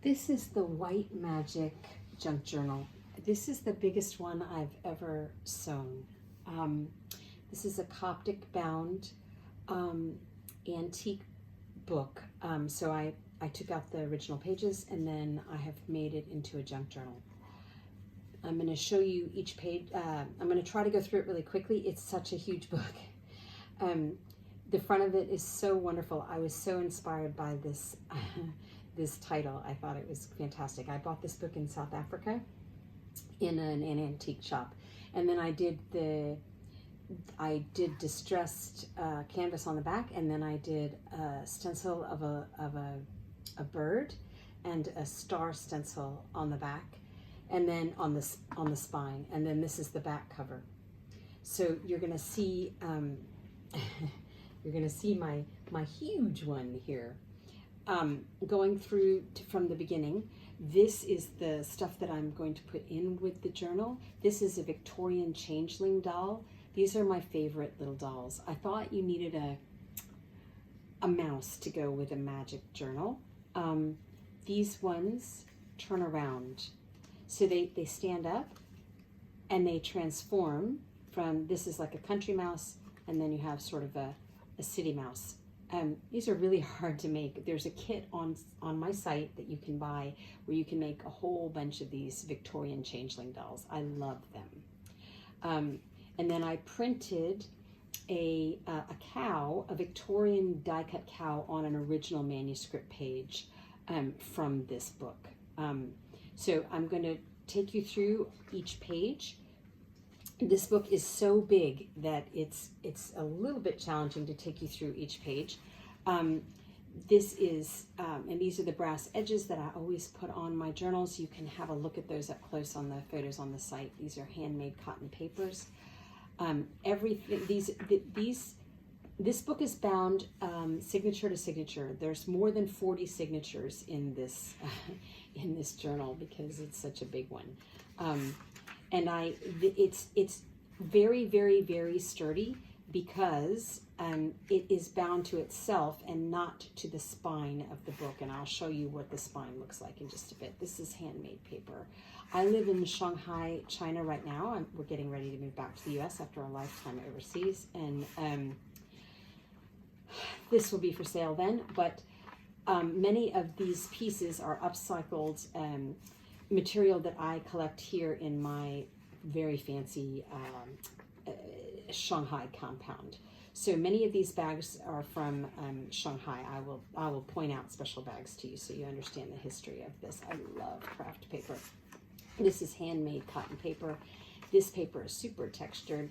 This is the White Magic Junk Journal. This is the biggest one I've ever sewn. This is a Coptic bound antique book. So I took out the original pages and then I have made it into a junk journal. I'm going to show you each page. I'm going to try to go through it really quickly. It's such a huge book. The front of it is so wonderful. I was so inspired by this this title. I thought it was fantastic. I bought this book in South Africa in an antique shop, and then I did distressed canvas on the back, and then I did a stencil of a bird and a star stencil on the back, and then on the spine, and then this is the back cover. So you're gonna see you're gonna see my huge one here. Going through from the beginning, this is the stuff that I'm going to put in with the journal. This is a Victorian changeling doll. These are my favorite little dolls. I thought you needed a mouse to go with a magic journal. These ones turn around. So they stand up and they transform from, this is like a country mouse, and then you have sort of a city mouse. These are really hard to make. There's a kit on my site that you can buy where you can make a whole bunch of these Victorian changeling dolls. I love them. And then I printed a cow, a Victorian die-cut cow on an original manuscript page from this book. So I'm going to take you through each page. This book is so big that it's a little bit challenging to take you through each page. This is, and these are the brass edges that I always put on my journals. You can have a look at those up close on the photos on the site. These are handmade cotton papers. This book is bound signature to signature. There's more than 40 signatures in this in this journal because it's such a big one. And it's very, very, very sturdy because it is bound to itself and not to the spine of the book. And I'll show you what the spine looks like in just a bit. This is handmade paper. I live in Shanghai, China right now. We're getting ready to move back to the US after a lifetime overseas. And this will be for sale then. But many of these pieces are upcycled material that I collect here in my very fancy Shanghai compound. So many of these bags are from Shanghai. I will point out special bags to you so you understand the history of this. I love craft paper. This is handmade cotton paper. This paper is super textured.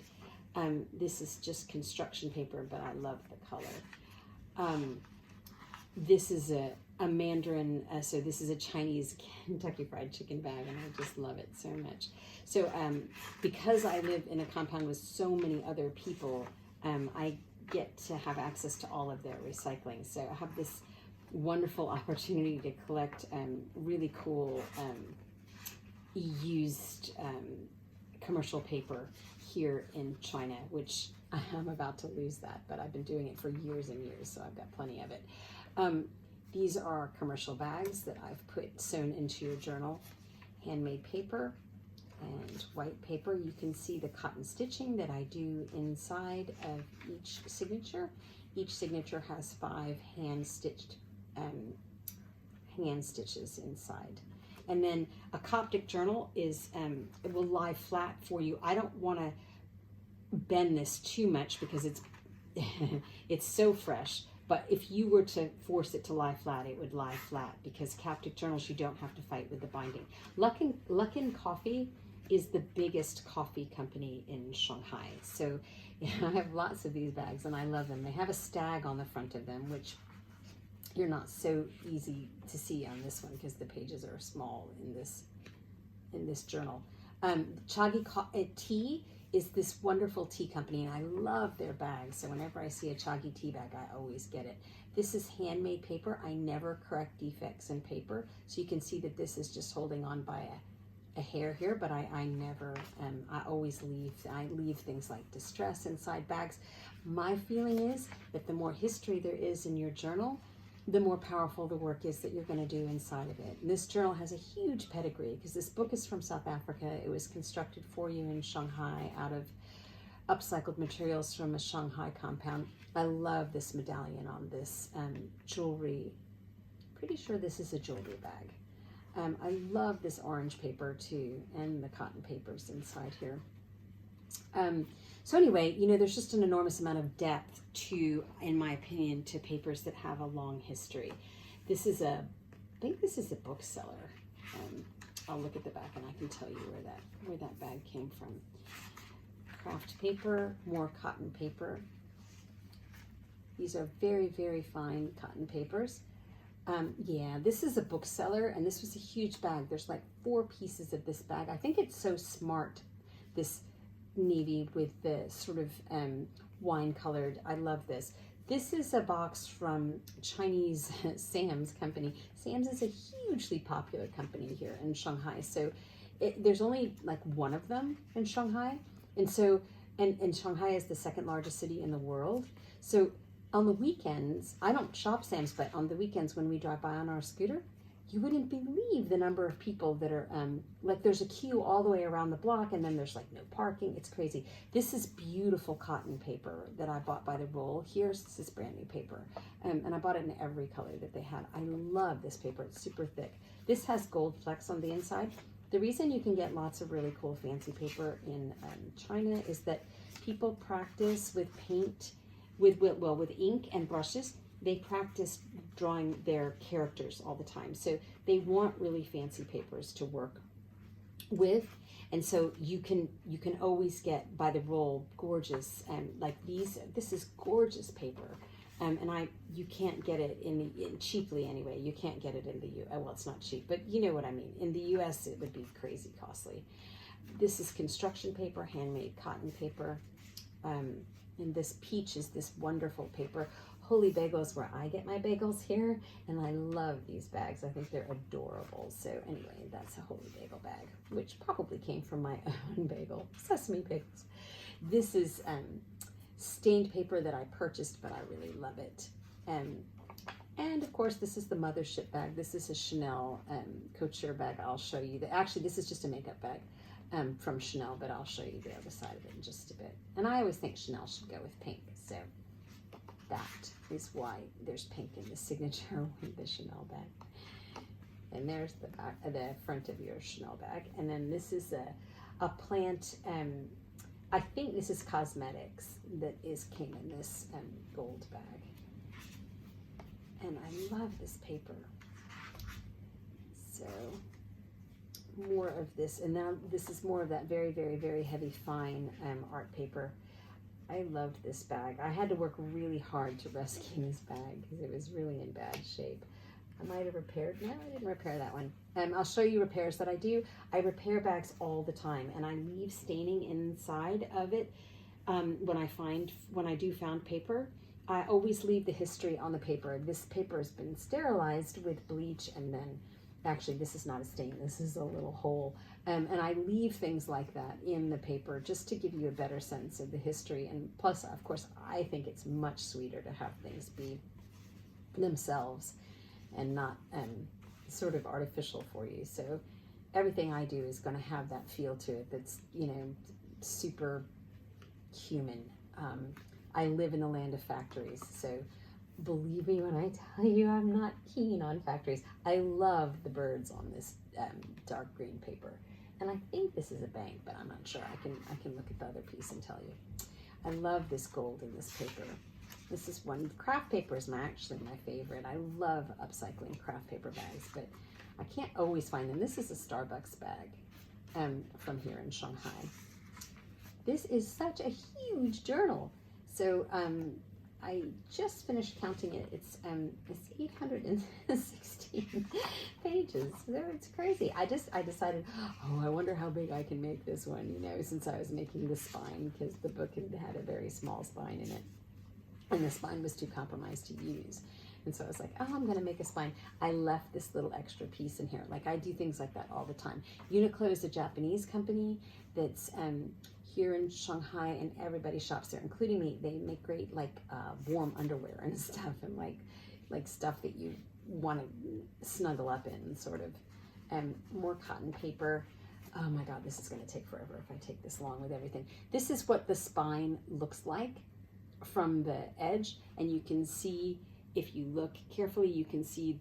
This is just construction paper, but I love the color. This is a Mandarin, so this is a Chinese Kentucky Fried Chicken bag, and I just love it so much. So because I live in a compound with so many other people, I get to have access to all of their recycling. So I have this wonderful opportunity to collect really cool used commercial paper here in China, which I'm about to lose that, but I've been doing it for years and years, so I've got plenty of it. These are commercial bags that I've sewn into your journal. Handmade paper and white paper. You can see the cotton stitching that I do inside of each signature. Each signature has 5 hand stitches inside. And then a Coptic journal is, it will lie flat for you. I don't want to bend this too much because it's it's so fresh. But if you were to force it to lie flat, it would lie flat because Coptic journals, you don't have to fight with the binding. Luckin Coffee is the biggest coffee company in Shanghai. So I have lots of these bags and I love them. They have a stag on the front of them, which you're not so easy to see on this one because the pages are small in this journal. Chagi Tea is this wonderful tea company, and I love their bags. So whenever I see a Chagi tea bag, I always get it. This is handmade paper. I never correct defects in paper. So you can see that this is just holding on by a hair here, but I never, I always leave things like distress inside bags. My feeling is that the more history there is in your journal, the more powerful the work is that you're going to do inside of it. And this journal has a huge pedigree because this book is from South Africa. It was constructed for you in Shanghai out of upcycled materials from a Shanghai compound. I love this medallion on this jewelry. Pretty sure this is a jewelry bag. I love this orange paper too, and the cotton papers inside here. So anyway, you know, there's just an enormous amount of depth to, in my opinion, to papers that have a long history. This is I think this is a bookseller. I'll look at the back and I can tell you where that bag came from. Craft paper, more cotton paper. These are very, very fine cotton papers. Yeah, this is a bookseller, and this was a huge bag. There's like 4 pieces of this bag. I think it's so smart, this navy with the sort of wine colored. I love this. This is a box from Chinese Sam's company. Sam's is a hugely popular company here in Shanghai. So there's only like one of them in Shanghai. And so, and Shanghai is the 2nd largest city in the world. So on the weekends, I don't shop Sam's, but on the weekends when we drive by on our scooter, you wouldn't believe the number of people that are, like there's a queue all the way around the block, and then there's like no parking. It's crazy. This is beautiful cotton paper that I bought by the roll. Here's this brand new paper. And I bought it in every color that they had. I love this paper. It's super thick. This has gold flecks on the inside. The reason you can get lots of really cool fancy paper in China is that people practice with paint, with ink and brushes. They practice drawing their characters all the time. So they want really fancy papers to work with. And so you can always get by the roll gorgeous, like this is gorgeous paper. And you can't get it in cheaply anyway. You can't get it in the U.S. Well, it's not cheap, but you know what I mean. In the U.S., it would be crazy costly. This is construction paper, handmade cotton paper. And this peach is this wonderful paper. Holy Bagels, where I get my bagels here, and I love these bags. I think they're adorable. So anyway, that's a Holy Bagel bag, which probably came from my own bagel, sesame bagels. This is stained paper that I purchased, but I really love it. And of course, this is the mothership bag. This is a Chanel couture bag. I'll show you that. Actually, this is just a makeup bag from Chanel, but I'll show you the other side of it in just a bit. And I always think Chanel should go with pink. So that is why there's pink in the signature with the Chanel bag. And there's the back, the front of your Chanel bag. And then this is a plant. I think this is cosmetics that came in this gold bag. And I love this paper. So more of this, and now this is more of that very, very, very heavy, fine art paper. I loved this bag. I had to work really hard to rescue this bag because it was really in bad shape. I might have repaired. No, I didn't repair that one. I'll show you repairs that I do. I repair bags all the time, and I leave staining inside of it. When I do found paper, I always leave the history on the paper. This paper has been sterilized with bleach, and then actually this is not a stain. This is a little hole. And I leave things like that in the paper just to give you a better sense of the history. And plus, of course, I think it's much sweeter to have things be themselves and not sort of artificial for you. So everything I do is going to have that feel to it that's, you know, super human. I live in the land of factories, so believe me when I tell you I'm not keen on factories. I love the birds on this dark green paper. And I think this is a bank, but I'm not sure. I can look at the other piece and tell you. I love this gold in this paper. This is one. Craft paper is actually my favorite. I love upcycling craft paper bags, but I can't always find them. This is a Starbucks bag from here in Shanghai. This is such a huge journal. So I just finished counting it. It's 816 pages. So it's crazy. I decided, oh, I wonder how big I can make this one, you know, since I was making the spine, because the book had a very small spine in it. And the spine was too compromised to use. And so I was like, oh, I'm going to make a spine. I left this little extra piece in here. Like, I do things like that all the time. Uniqlo is a Japanese company that's here in Shanghai, and everybody shops there, including me. They make great, like, warm underwear and stuff, and like like stuff that you want to snuggle up in, sort of. More cotton paper. Oh my God, this is going to take forever if I take this long with everything. This is what the spine looks like from the edge, and you can see, if you look carefully, you can see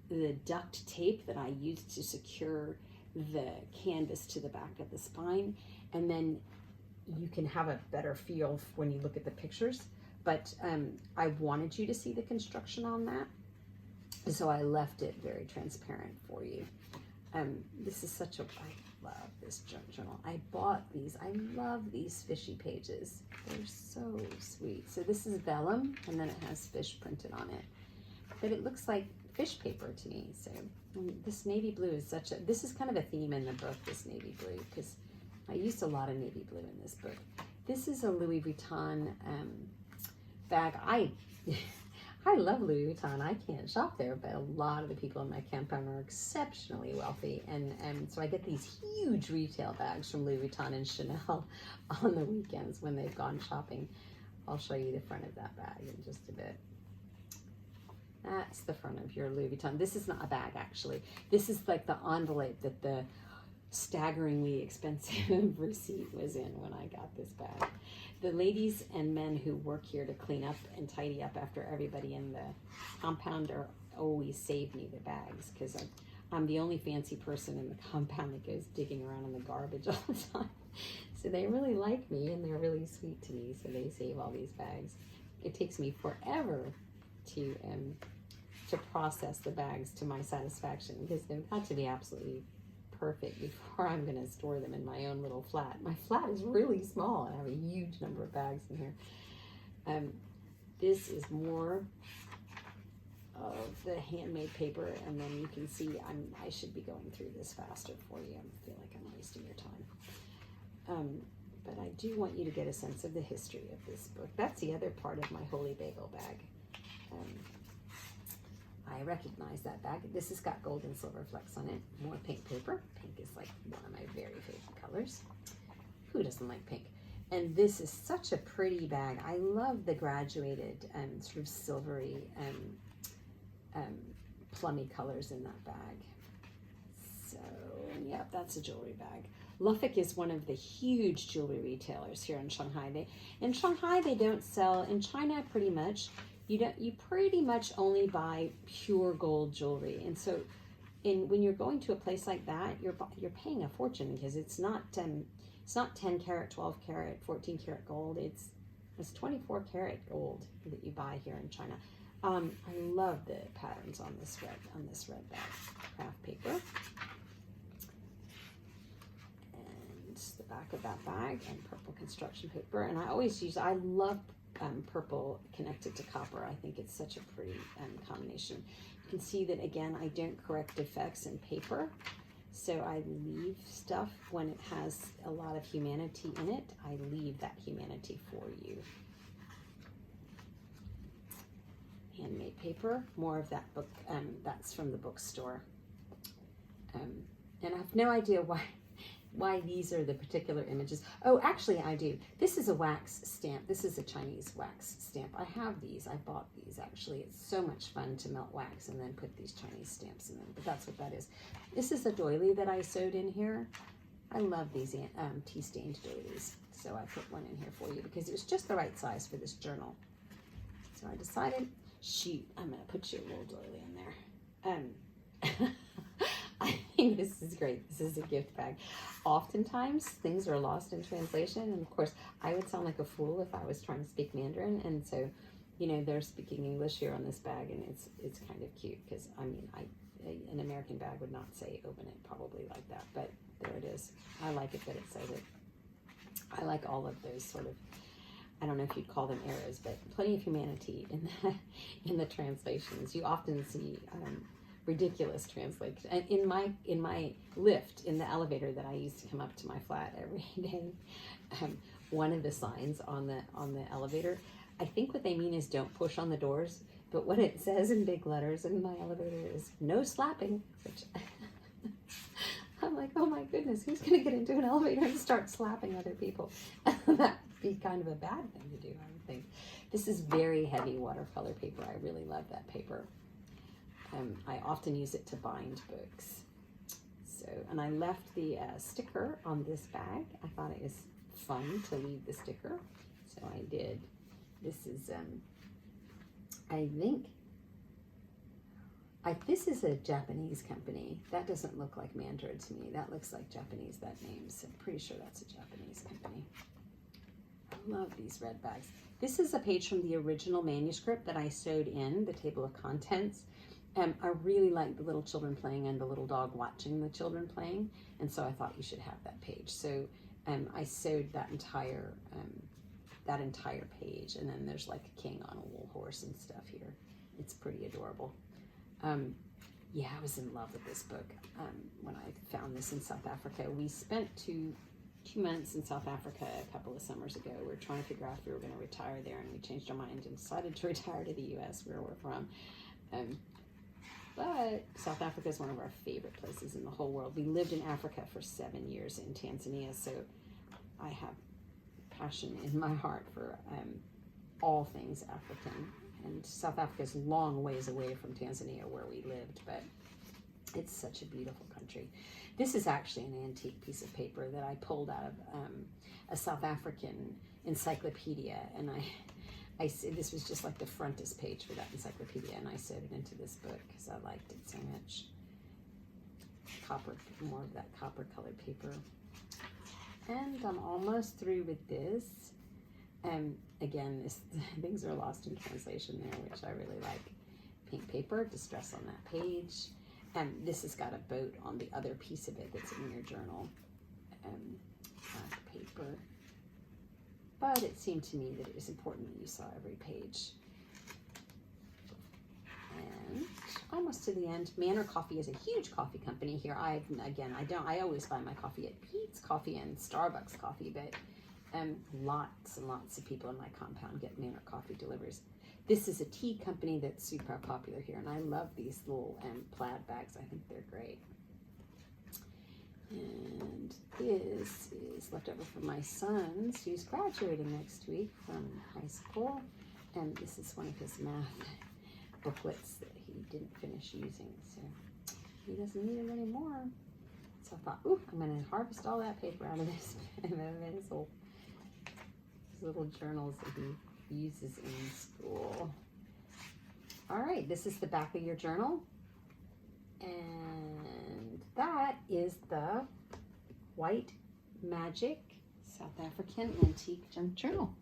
the duct tape that I used to secure the canvas to the back of the spine, and then you can have a better feel when you look at the pictures. But I wanted you to see the construction on that, so I left it very transparent for you. This is such a, I love this journal. I bought these. I love these fishy pages. They're so sweet. So this is vellum, and then it has fish printed on it. But it looks like fish paper to me. So this navy blue is such a, this is kind of a theme in the book, this navy blue, because I used a lot of navy blue in this book. This is a Louis Vuitton bag. I love Louis Vuitton. I can't shop there, but a lot of the people in my compound are exceptionally wealthy, and so I get these huge retail bags from Louis Vuitton and Chanel on the weekends when they've gone shopping. I'll show you the front of that bag in just a bit. That's the front of your Louis Vuitton. This is not a bag, actually. This is like the envelope that the staggeringly expensive receipt was in when I got this bag. The ladies and men who work here to clean up and tidy up after everybody in the compound are always save me the bags, because I'm the only fancy person in the compound that goes digging around in the garbage all the time. So they really like me, and they're really sweet to me, so they save all these bags. It takes me forever to process the bags to my satisfaction, because they've got to be absolutely perfect before I'm going to store them in my own little flat. My flat is really small. I have a huge number of bags in here. This is more of the handmade paper, and then you can see I should be going through this faster for you. I feel like I'm wasting your time. But I do want you to get a sense of the history of this book. That's the other part of my Holy Bagel bag. I recognize that bag. This has got gold and silver flecks on it. More pink paper. Pink is like one of my very favorite colors. Who doesn't like pink? And this is such a pretty bag. I love the graduated sort of silvery plummy colors in that bag. So, yeah, that's a jewelry bag. Luffolk is one of the huge jewelry retailers here in Shanghai. In Shanghai, they don't sell. In China, pretty much, you pretty much only buy pure gold jewelry. And so when you're going to a place like that, you're paying a fortune, because it's not 10 karat, 12 karat, 14 karat gold. It's 24 karat gold that you buy here in China. I love the patterns on this red bag. Craft paper. And the back of that bag, and purple construction paper. And I love purple connected to copper. I think it's such a pretty combination. You can see that, again, I don't correct defects in paper, so I leave stuff when it has a lot of humanity in it. I leave that humanity for you. Handmade paper, more of that book, that's from the bookstore. And I have no idea why these are the particular images. Oh, actually I do. This is a wax stamp. This is a Chinese wax stamp. I have these. I bought these, actually. It's so much fun to melt wax and then put these Chinese stamps in them, but that's what that is. This is a doily that I sewed in here. I love these tea-stained doilies, so I put one in here for you because it was just the right size for this journal. So I decided, shoot, I'm gonna put you a little doily in there. I think this is great. This is a gift bag. Oftentimes, things are lost in translation, and of course, I would sound like a fool if I was trying to speak Mandarin, and so, you know, they're speaking English here on this bag, and it's kind of cute, because, I mean, an American bag would not say open it probably like that, but there it is. I like it that it says it. I like all of those sort of, I don't know if you'd call them errors, but plenty of humanity in the translations. You often see ridiculous translation. And in my lift, in the elevator that I used to come up to my flat every day, one of the signs on the elevator, I think what they mean is don't push on the doors, but what it says in big letters in my elevator is no slapping, which I'm like, oh my goodness, who's gonna get into an elevator and start slapping other people? be kind of a bad thing to do, I would think. This is very heavy watercolor paper. I really love that paper. I often use it to bind books. So, and I left the sticker on this bag. I thought it was fun to leave the sticker, so I did. This is, I think, this is a Japanese company. That doesn't look like Mandarin to me. That looks like Japanese, that name. So I'm pretty sure that's a Japanese company. I love these red bags. This is a page from the original manuscript that I sewed in, the table of contents. I really like the little children playing and the little dog watching the children playing. And so I thought you should have that page. So I sewed that entire page. And then there's like a king on a wool horse and stuff here. It's pretty adorable. Yeah, I was in love with this book when I found this in South Africa. We spent two months in South Africa a couple of summers ago. We were trying to figure out if we were going to retire there, and we changed our mind and decided to retire to the U.S. where we're from. But South Africa is one of our favorite places in the whole world. We lived in Africa for 7 years in Tanzania, so I have passion in my heart for all things African. And South Africa is a long ways away from Tanzania where we lived, but it's such a beautiful country. This is actually an antique piece of paper that I pulled out of a South African encyclopedia, and this was just like the frontis page for that encyclopedia, and I sewed it into this book because I liked it so much. More of that copper colored paper. And I'm almost through with this. Again, things are lost in translation there, which I really like. Pink paper, distress on that page. This has got a boat on the other piece of it that's in your journal. Black paper. But it seemed to me that it was important that you saw every page. And almost to the end. Manor Coffee is a huge coffee company here. I always buy my coffee at Peet's Coffee and Starbucks Coffee, but lots and lots of people in my compound get Manor Coffee deliveries. This is a tea company that's super popular here, and I love these little plaid bags. I think they're great. And this is left over from my son's, who's graduating next week from high school. And this is one of his math booklets that he didn't finish using, so he doesn't need it anymore. So I thought, ooh, I'm going to harvest all that paper out of this his little journals that he uses in school. All right, this is the back of your journal. And that is the White Magic South African Antique Junk Journal.